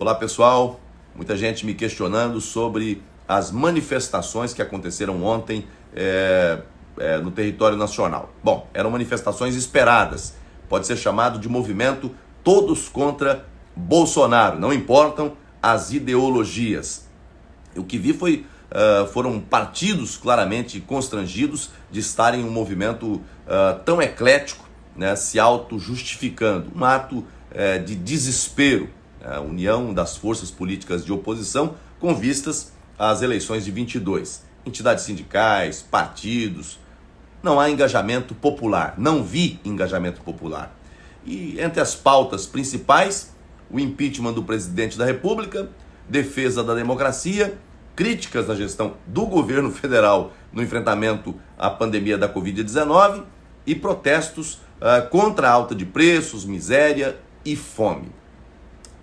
Olá pessoal, muita gente me questionando sobre as manifestações que aconteceram ontem no território nacional. Bom, eram manifestações esperadas, pode ser chamado de movimento Todos contra Bolsonaro, não importam as ideologias. O que vi foram partidos claramente constrangidos de estarem em um movimento tão eclético, né, se auto-justificando, um ato de desespero, a união das forças políticas de oposição com vistas às eleições de 22. Entidades sindicais, partidos, não há engajamento popular, não vi engajamento popular. E entre as pautas principais, o impeachment do presidente da República, defesa da democracia, críticas à gestão do governo federal no enfrentamento à pandemia da Covid-19 e protestos contra a alta de preços, miséria e fome.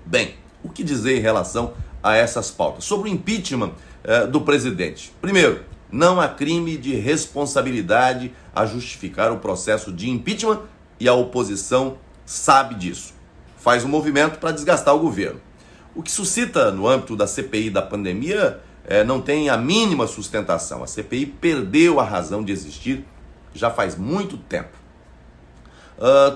Bem, o que dizer em relação a essas pautas? Sobre o impeachment do presidente. Primeiro, não há crime de responsabilidade a justificar o processo de impeachment e a oposição sabe disso. Faz um movimento para desgastar o governo. O que suscita no âmbito da CPI da pandemia não tem a mínima sustentação. A CPI perdeu a razão de existir já faz muito tempo.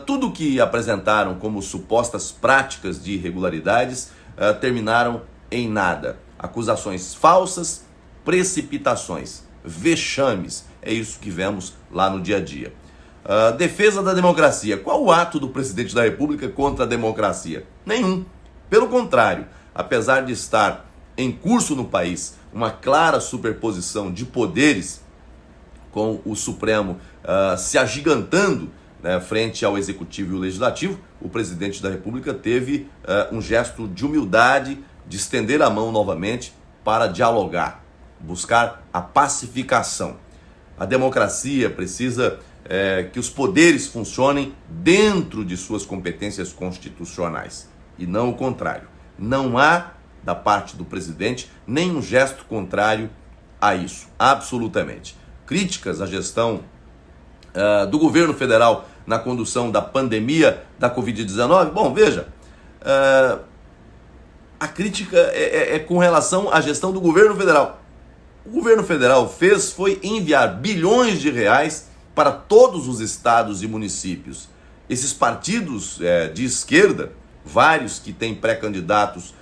Tudo que apresentaram como supostas práticas de irregularidades terminaram em nada. Acusações falsas, precipitações, vexames, é isso que vemos lá no dia a dia. Defesa da democracia. Qual o ato do presidente da República contra a democracia? Nenhum. Pelo contrário, apesar de estar em curso no país uma clara superposição de poderes, com o Supremo se agigantando, né, frente ao Executivo e o Legislativo, o presidente da República teve um gesto de humildade, de estender a mão novamente para dialogar, buscar a pacificação. A democracia precisa que os poderes funcionem dentro de suas competências constitucionais e não o contrário. Não há, da parte do presidente, nenhum gesto contrário a isso, absolutamente. Críticas à gestão do governo federal na condução da pandemia da Covid-19, bom, veja, a crítica é com relação à gestão do governo federal. O governo federal foi enviar bilhões de reais para todos os estados e municípios. Esses partidos de esquerda, vários que têm pré-candidatos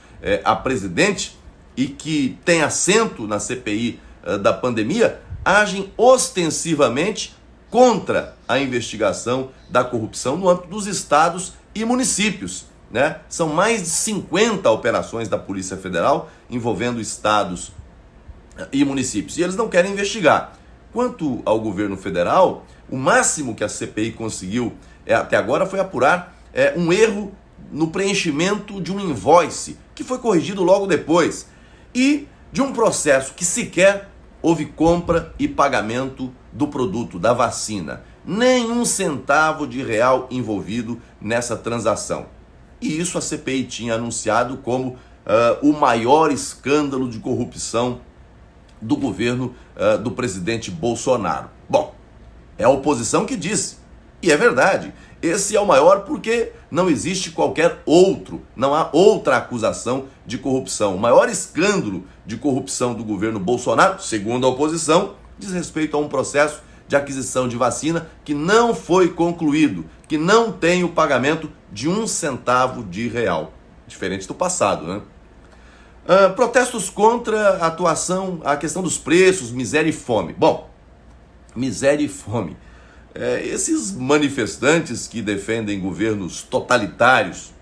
a presidente e que têm assento na CPI da pandemia, agem ostensivamente contra a investigação da corrupção no âmbito dos estados e municípios, né? São mais de 50 operações da Polícia Federal envolvendo estados e municípios, e eles não querem investigar. Quanto ao governo federal, o máximo que a CPI conseguiu até agora foi apurar um erro no preenchimento de um invoice, que foi corrigido logo depois, e de um processo que sequer houve compra e pagamento do produto, da vacina. Nenhum centavo de real envolvido nessa transação. E isso a CPI tinha anunciado como o maior escândalo de corrupção do governo do presidente Bolsonaro. Bom, é a oposição que disse, e é verdade. Esse é o maior porque não existe qualquer outro, não há outra acusação de corrupção. O maior escândalo de corrupção do governo Bolsonaro, segundo a oposição, diz respeito a um processo de aquisição de vacina que não foi concluído, que não tem o pagamento de um centavo de real. Diferente do passado, né? Protestos contra a atuação, a questão dos preços, miséria e fome. Bom, miséria e fome. Esses manifestantes que defendem governos totalitários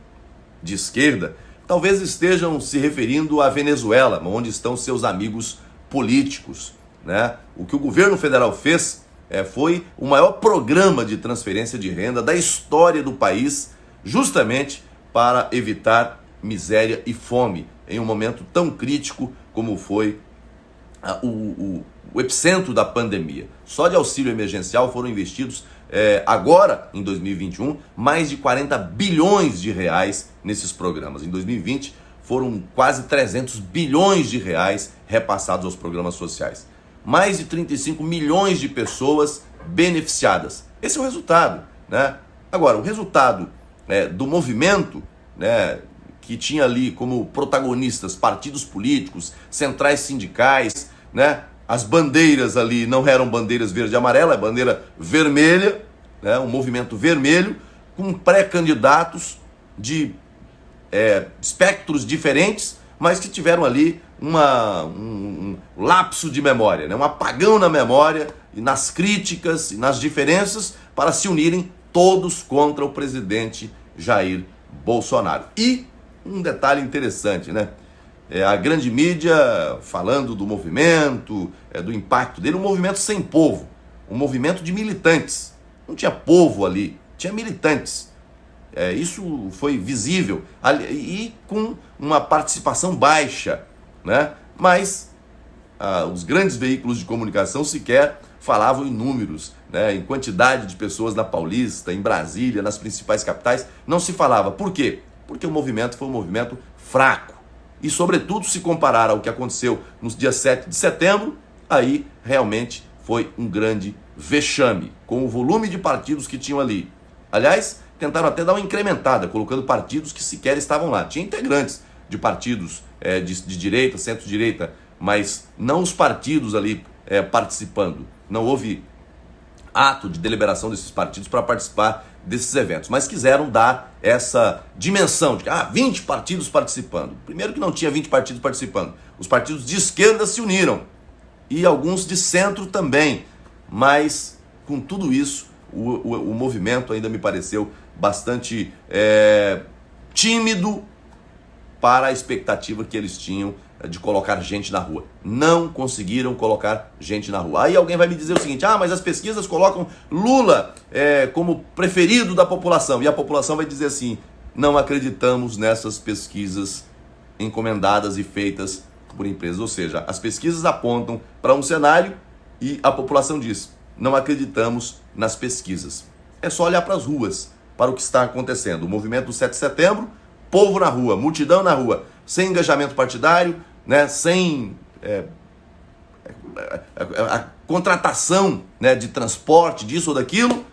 de esquerda talvez estejam se referindo à Venezuela, onde estão seus amigos políticos, né? O que o governo federal fez foi o maior programa de transferência de renda da história do país, justamente para evitar miséria e fome em um momento tão crítico como foi o epicentro da pandemia. Só de auxílio emergencial foram investidos agora, em 2021, mais de 40 bilhões de reais nesses programas. Em 2020, foram quase 300 bilhões de reais repassados aos programas sociais. Mais de 35 milhões de pessoas beneficiadas. Esse é o resultado, né? Agora, o resultado do movimento, né, que tinha ali como protagonistas partidos políticos, centrais sindicais, né? As bandeiras ali não eram bandeiras verde e amarela, é bandeira vermelha, né? Um movimento vermelho, com pré-candidatos de espectros diferentes, mas que tiveram ali um lapso de memória, né? Um apagão na memória e nas críticas e nas diferenças para se unirem todos contra o presidente Jair Bolsonaro. E um detalhe interessante, né? A grande mídia falando do movimento, do impacto dele, um movimento sem povo, um movimento de militantes. Não tinha povo ali, tinha militantes. Isso foi visível e com uma participação baixa, né? Mas os grandes veículos de comunicação sequer falavam em números, né? Em quantidade de pessoas na Paulista, em Brasília, nas principais capitais, não se falava. Por quê? Porque o movimento foi um movimento fraco. E, sobretudo, se comparar ao que aconteceu no dia 7 de setembro, aí realmente foi um grande vexame, com o volume de partidos que tinham ali. Aliás, tentaram até dar uma incrementada, colocando partidos que sequer estavam lá. Tinha integrantes de partidos de direita, centro-direita, mas não os partidos ali participando. Não houve ato de deliberação desses partidos para participar desses eventos, mas quiseram dar essa dimensão de que 20 partidos participando. Primeiro que não tinha 20 partidos participando. Os partidos de esquerda se uniram e alguns de centro também, mas com tudo isso o movimento ainda me pareceu bastante tímido para a expectativa que eles tinham de colocar gente na rua. Não conseguiram colocar gente na rua. Aí alguém vai me dizer o seguinte: mas as pesquisas colocam Lula como preferido da população. E a população vai dizer assim: não acreditamos nessas pesquisas encomendadas e feitas por empresas. Ou seja, as pesquisas apontam para um cenário e a população diz: não acreditamos nas pesquisas. É só olhar para as ruas, para o que está acontecendo. O movimento do 7 de setembro, povo na rua, multidão na rua, sem engajamento partidário, né, sem a contratação, né, de transporte, disso ou daquilo,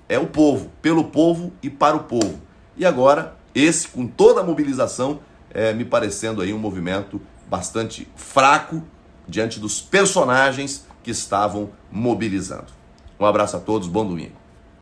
é o povo, pelo povo e para o povo. E agora, esse, com toda a mobilização, me parecendo aí um movimento bastante fraco diante dos personagens que estavam mobilizando. Um abraço a todos, bom domingo.